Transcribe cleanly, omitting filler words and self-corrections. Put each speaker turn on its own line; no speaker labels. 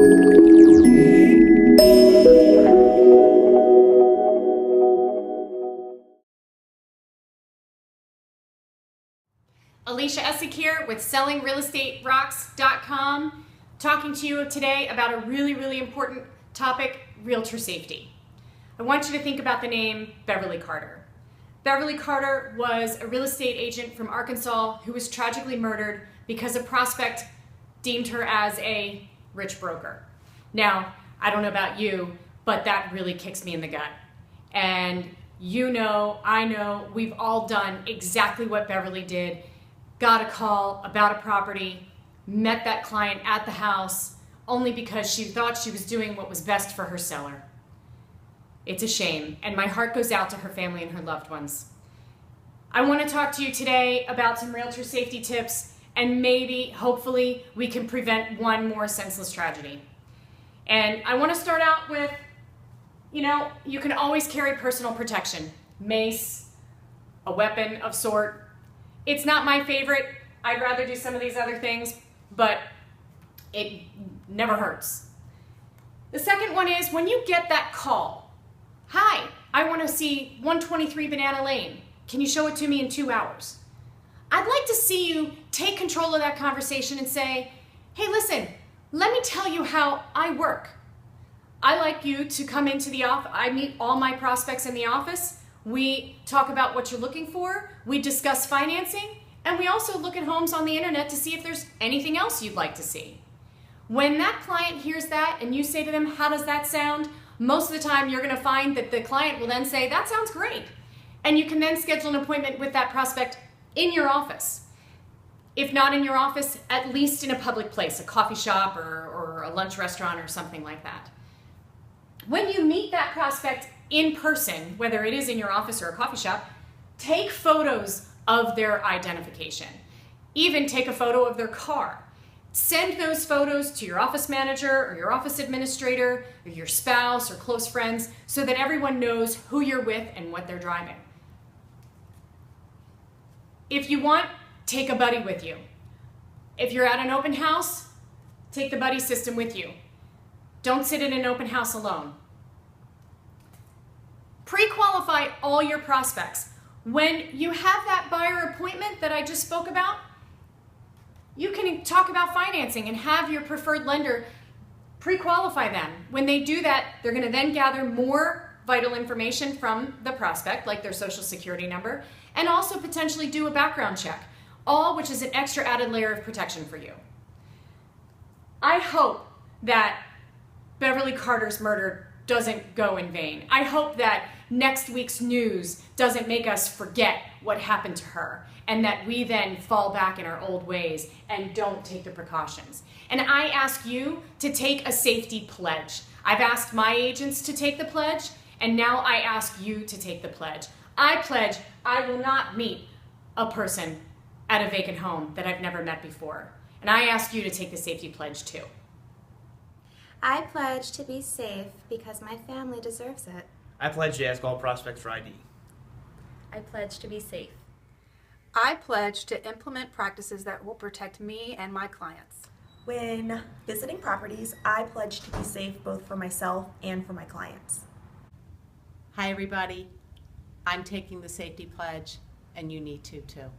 Alicia Essig here with SellingRealEstateRocks.com, talking to you today about a really important topic, realtor safety. I want you to think about the name Beverly Carter. Beverly Carter was a real estate agent from Arkansas who was tragically murdered because a prospect deemed her as a rich broker. Now, I don't know about you, but that really kicks me in the gut. And you know, I know, we've all done exactly what Beverly did. Got a call about a property, met that client at the house only because she thought she was doing what was best for her seller. It's a shame, and my heart goes out to her family and her loved ones. I want to talk to you today about some realtor safety tips, and maybe, hopefully, we can prevent one more senseless tragedy. And I want to start out with, you can always carry personal protection, mace, a weapon of sort. It's not my favorite. I'd rather do some of these other things, but it never hurts. The second one is when you get that call, hi, I want to see 123 Banana Lane. Can you show it to me in 2 hours? I'd like to see you take control of that conversation and say, hey, listen, let me tell you how I work. I like you to come into the office. I meet all my prospects in the office. We talk about what you're looking for, we discuss financing, and we also look at homes on the internet to see if there's anything else you'd like to see. When that client hears that and you say to them, how does that sound? Most of the time you're going to find that the client will then say, that sounds great. And you can then schedule an appointment with that prospect in your office. If not in your office, at least in a public place, a coffee shop or a lunch restaurant or something like that. When you meet that prospect in person, whether it is in your office or a coffee shop, take photos of their identification. Even take a photo of their car. Send those photos to your office manager or your office administrator or your spouse or close friends so that everyone knows who you're with and what they're driving. If you want, take a buddy with you. If you're at an open house, take the buddy system with you. Don't sit in an open house alone. Pre-qualify all your prospects. When you have that buyer appointment that I just spoke about, you can talk about financing and have your preferred lender pre-qualify them. When they do that, they're going to then gather more vital information from the prospect, like their social security number, and also potentially do a background check, all which is an extra added layer of protection for you. I hope that Beverly Carter's murder doesn't go in vain. I hope that next week's news doesn't make us forget what happened to her and that we then fall back in our old ways and don't take the precautions. And I ask you to take a safety pledge. I've asked my agents to take the pledge, and now I ask you to take the pledge. I pledge I will not meet a person at a vacant home that I've never met before. And I ask you to take the safety pledge too.
I pledge to be safe because my family deserves it.
I pledge to ask all prospects for ID.
I pledge to be safe.
I pledge to implement practices that will protect me and my clients.
When visiting properties, I pledge to be safe both for myself and for my clients.
Hi everybody, I'm taking the safety pledge and you need to too.